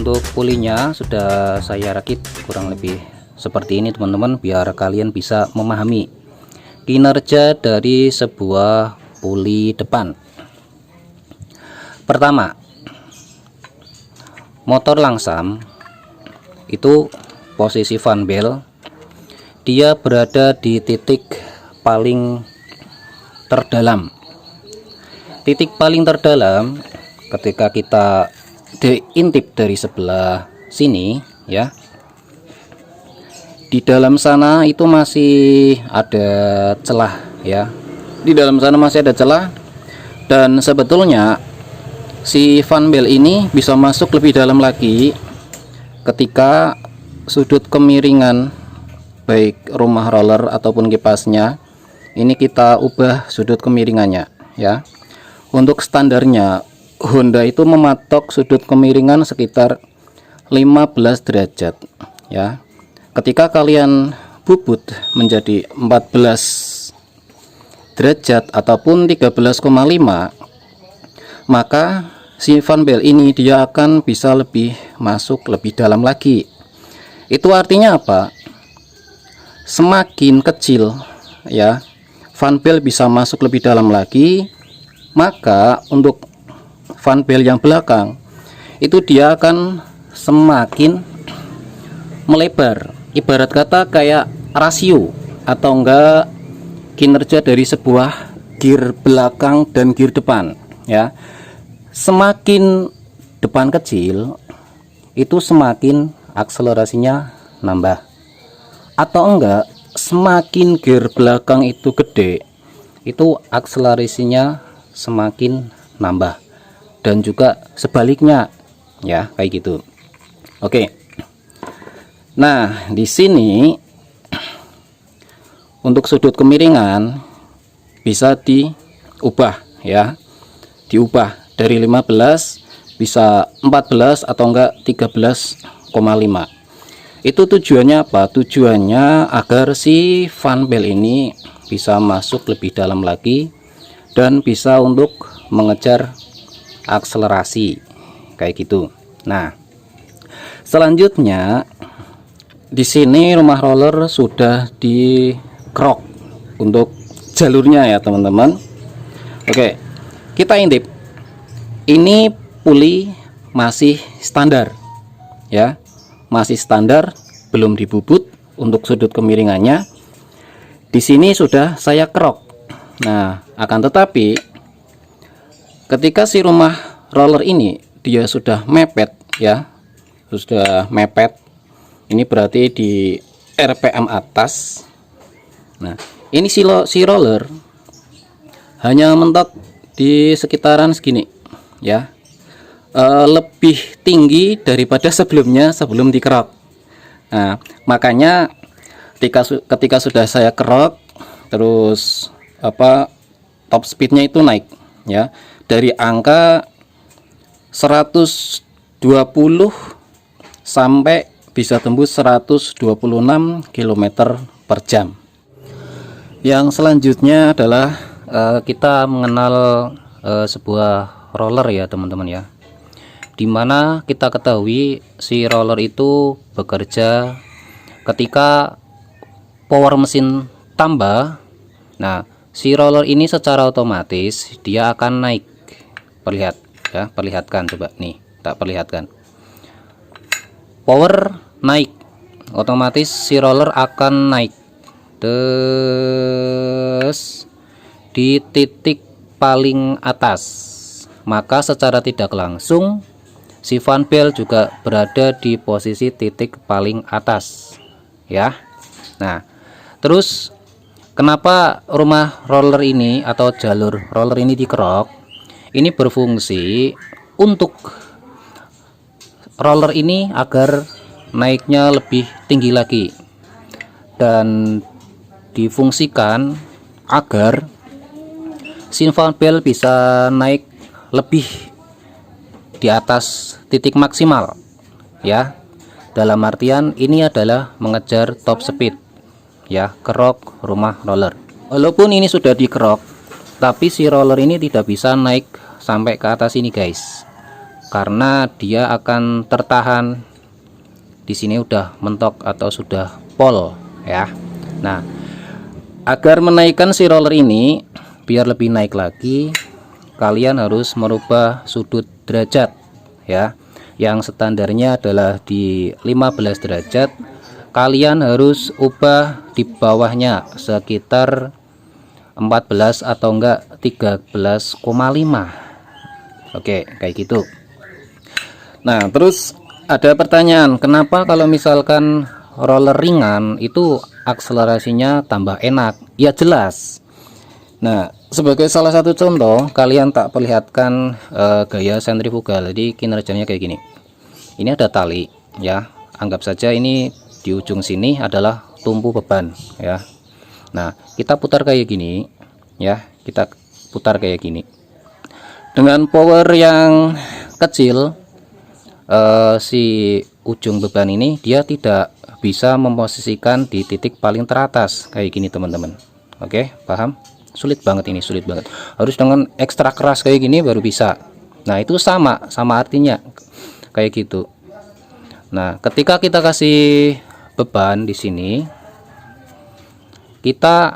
Untuk pulinya sudah saya rakit kurang lebih seperti ini teman-teman, biar kalian bisa memahami kinerja dari sebuah puli depan. Pertama, motor langsam itu posisi fan bell dia berada di titik paling terdalam. Titik paling terdalam ketika kita diintip dari sebelah sini ya, di dalam sana itu masih ada celah ya, di dalam sana masih ada celah, dan sebetulnya si fan bell ini bisa masuk lebih dalam lagi ketika sudut kemiringan baik rumah roller ataupun kipasnya ini kita ubah sudut kemiringannya ya. Untuk standarnya Honda itu mematok sudut kemiringan sekitar 15 derajat ya. Ketika kalian bubut menjadi 14 derajat ataupun 13,5, maka si fan bell ini dia akan bisa lebih masuk lebih dalam lagi. Itu artinya apa? Semakin kecil ya fan bell bisa masuk lebih dalam lagi, maka untuk fan bell yang belakang itu dia akan semakin melebar. Ibarat kata kayak rasio atau enggak kinerja dari sebuah gear belakang dan gear depan ya. Semakin depan kecil itu semakin akselerasinya nambah, atau enggak semakin gear belakang itu gede itu akselerasinya semakin nambah, dan juga sebaliknya ya, kayak gitu. Oke. Nah, di sini untuk sudut kemiringan bisa diubah ya. Diubah dari 15 bisa 14 atau enggak 13,5. Itu tujuannya apa? Tujuannya agar si fan bell ini bisa masuk lebih dalam lagi dan bisa untuk mengejar akselerasi kayak gitu. Nah, selanjutnya di sini rumah roller sudah di krok untuk jalurnya ya teman-teman. Oke, kita intip. Ini puli masih standar ya, masih standar, belum dibubut untuk sudut kemiringannya. Di sini sudah saya krok. Nah, akan tetapi ketika si rumah roller ini dia sudah mepet ya, sudah mepet, ini berarti di RPM atas. Nah, ini si roller hanya mentok di sekitaran segini ya, lebih tinggi daripada sebelumnya sebelum dikerok. Nah, makanya ketika sudah saya kerok, terus top speednya itu naik ya, dari angka 120 sampai bisa tembus 126 km per jam. Yang selanjutnya adalah kita mengenal sebuah roller ya teman-teman ya, dimana kita ketahui si roller itu bekerja ketika power mesin tambah. Nah, si roller ini secara otomatis dia akan naik. Perlihat ya, perlihatkan coba nih, tak perlihatkan. Power naik, otomatis si roller akan naik terus di titik paling atas. Maka secara tidak langsung si fan bell juga berada di posisi titik paling atas ya. Nah, terus kenapa rumah roller ini atau jalur roller ini dikerok? Ini berfungsi untuk roller ini agar naiknya lebih tinggi lagi, dan difungsikan agar si fan bell bisa naik lebih di atas titik maksimal ya. Dalam artian ini adalah mengejar top speed ya, kerok rumah roller. Walaupun ini sudah dikerok, tapi si roller ini tidak bisa naik sampai ke atas ini guys. karena dia akan tertahan di sini, udah mentok atau sudah pol ya. Nah, agar menaikkan si roller ini biar lebih naik lagi, kalian harus merubah sudut derajat ya. Yang standarnya adalah di 15 derajat, kalian harus ubah di bawahnya sekitar 14 atau enggak 13,5. Oke, kayak gitu. Nah, terus ada pertanyaan, kenapa kalau misalkan roller ringan itu akselerasinya tambah enak? Ya jelas. Nah, sebagai salah satu contoh, kalian tak perlihatkan gaya sentrifugal. Jadi kinerjanya kayak gini. Ini ada tali ya. Anggap saja ini di ujung sini adalah tumpu beban ya. Nah, kita putar kayak gini ya. Kita putar kayak gini. Dengan power yang kecil, si ujung beban ini dia tidak bisa memposisikan di titik paling teratas kayak gini teman-teman. Oke, paham? Sulit banget ini, sulit banget. Harus dengan ekstra keras kayak gini baru bisa. Nah, itu sama artinya kayak gitu. Nah, ketika kita kasih beban di sini, kita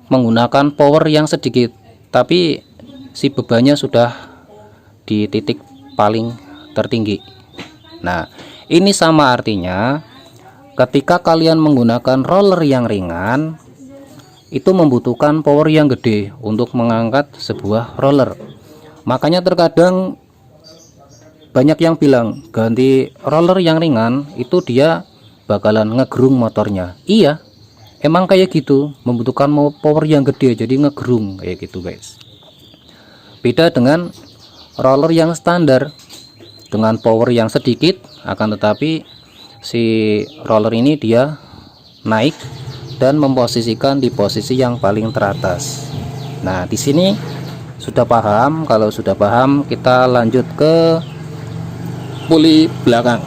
menggunakan power yang sedikit, tapi si bebannya sudah di titik paling tertinggi. Nah, ini sama artinya ketika kalian menggunakan roller yang ringan, itu membutuhkan power yang gede untuk mengangkat sebuah roller. Makanya terkadang banyak yang bilang ganti roller yang ringan itu dia bakalan ngegerung motornya. Iya, emang kayak gitu, membutuhkan power yang gede, jadi ngegerung kayak gitu guys. Beda dengan roller yang standar dengan power yang sedikit, akan tetapi si roller ini dia naik dan memposisikan di posisi yang paling teratas. Nah, di sini sudah paham. Kalau sudah paham, kita lanjut ke puli belakang.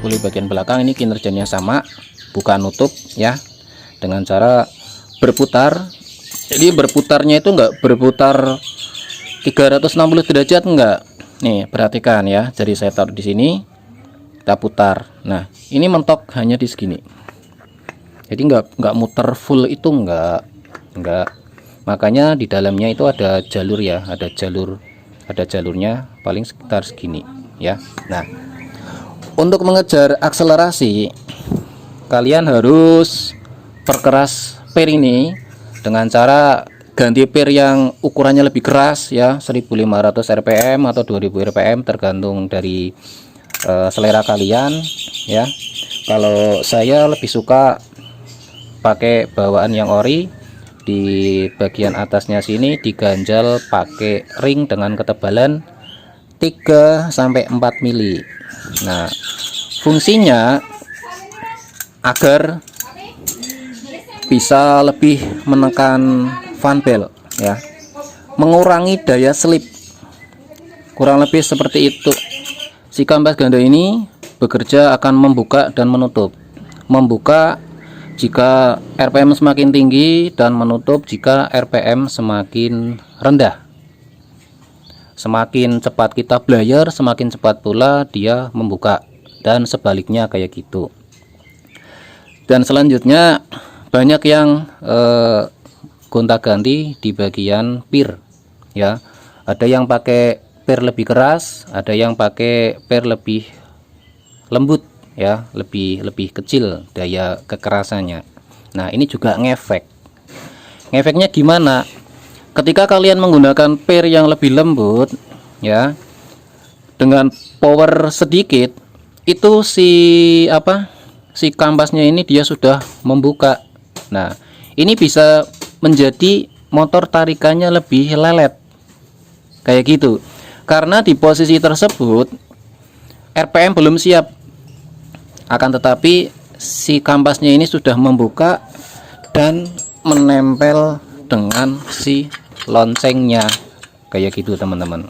Puli bagian belakang ini kinerjanya sama, buka nutup ya, dengan cara berputar. Jadi berputarnya itu enggak berputar 360 derajat, enggak. Nih, perhatikan ya. Jadi saya taruh di sini, kita putar. Nah, ini mentok hanya di segini. Jadi enggak muter full itu, enggak. Makanya di dalamnya itu ada jalur ya, ada jalurnya paling sekitar segini ya. Nah, untuk mengejar akselerasi, kalian harus perkeras per ini dengan cara ganti per yang ukurannya lebih keras ya, 1500 rpm atau 2000 rpm tergantung dari selera kalian ya. Kalau saya lebih suka pakai bawaan yang ori, di bagian atasnya sini diganjal pakai ring dengan ketebalan 3-4 mili. Nah, fungsinya agar bisa lebih menekan fan belt ya, mengurangi daya slip, kurang lebih seperti itu. Si kampas ganda ini bekerja akan membuka dan menutup. Membuka jika RPM semakin tinggi dan menutup jika RPM semakin rendah. Semakin cepat kita belajar, semakin cepat pula dia membuka, dan sebaliknya kayak gitu. Dan selanjutnya banyak yang gonta-ganti di bagian pir ya. Ada yang pakai pir lebih keras, ada yang pakai pir lebih lembut ya, lebih kecil daya kekerasannya. Nah, ini juga ngefek. Ngefeknya gimana? Ketika kalian menggunakan pir yang lebih lembut ya, dengan power sedikit, itu si kampasnya ini dia sudah membuka. Nah, ini bisa menjadi motor tarikannya lebih lelet kayak gitu, karena di posisi tersebut RPM belum siap, akan tetapi si kampasnya ini sudah membuka dan menempel dengan si loncengnya kayak gitu teman-teman.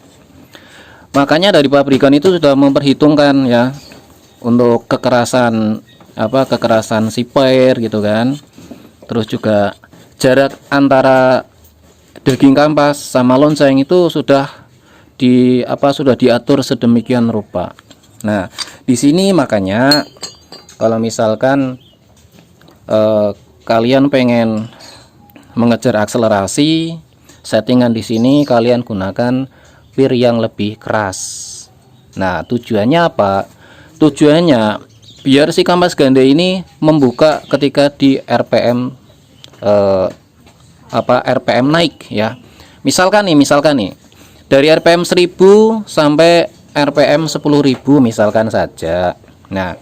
Makanya dari pabrikan itu sudah memperhitungkan ya untuk kekerasan kekerasan si pair gitu kan. Terus juga jarak antara daging kampas sama lonceng itu sudah sudah diatur sedemikian rupa. Nah, di sini makanya kalau misalkan kalian pengen mengejar akselerasi, settingan di sini kalian gunakan pir yang lebih keras. Nah, tujuannya apa? Tujuannya biar si kampas ganda ini membuka ketika di RPM RPM naik ya. Misalkan nih dari RPM 1000 sampai RPM 10.000 misalkan saja. Nah,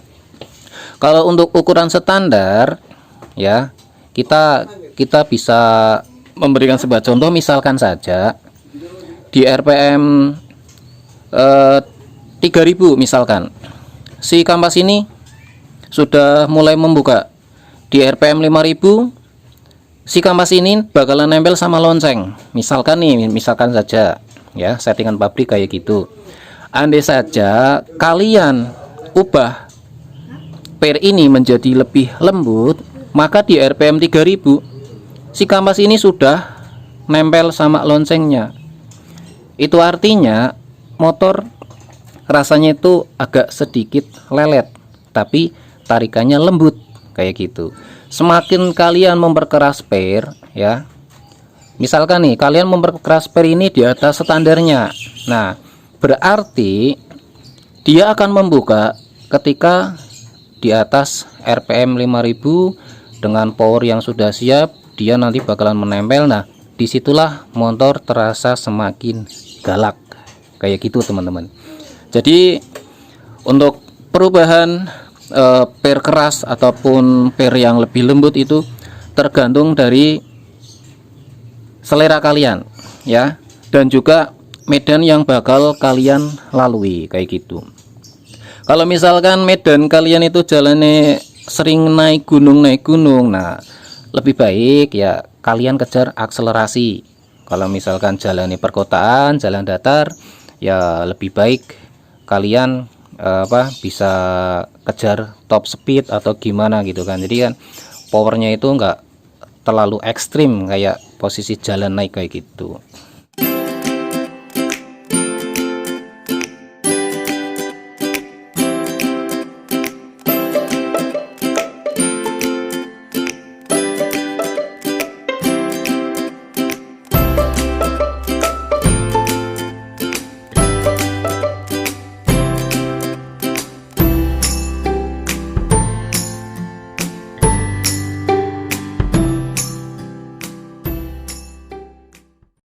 kalau untuk ukuran standar ya, kita bisa memberikan sebuah contoh. Misalkan saja di RPM 3000 misalkan si kampas ini sudah mulai membuka. Di RPM 5000 si kampas ini bakalan nempel sama lonceng. Misalkan saja ya, settingan pabrik kayak gitu. Andai saja kalian ubah pair ini menjadi lebih lembut, maka di RPM 3000 si kampas ini sudah nempel sama loncengnya. Itu artinya motor rasanya itu agak sedikit lelet, tapi tarikannya lembut kayak gitu. Semakin kalian memperkeras pair ya, misalkan nih kalian memperkeras pair ini di atas standarnya, nah berarti dia akan membuka ketika di atas RPM 5000 dengan power yang sudah siap, dia nanti bakalan menempel. Nah, disitulah motor terasa semakin galak kayak gitu teman-teman. Jadi untuk perubahan pair keras ataupun pair yang lebih lembut itu tergantung dari selera kalian ya, dan juga medan yang bakal kalian lalui kayak gitu. Kalau misalkan medan kalian itu jalannya sering naik gunung, nah lebih baik ya kalian kejar akselerasi. Kalau misalkan jalan di perkotaan, jalan datar, ya lebih baik kalian bisa kejar top speed atau gimana gitu kan. Jadi kan powernya itu enggak terlalu ekstrim kayak posisi jalan naik kayak gitu.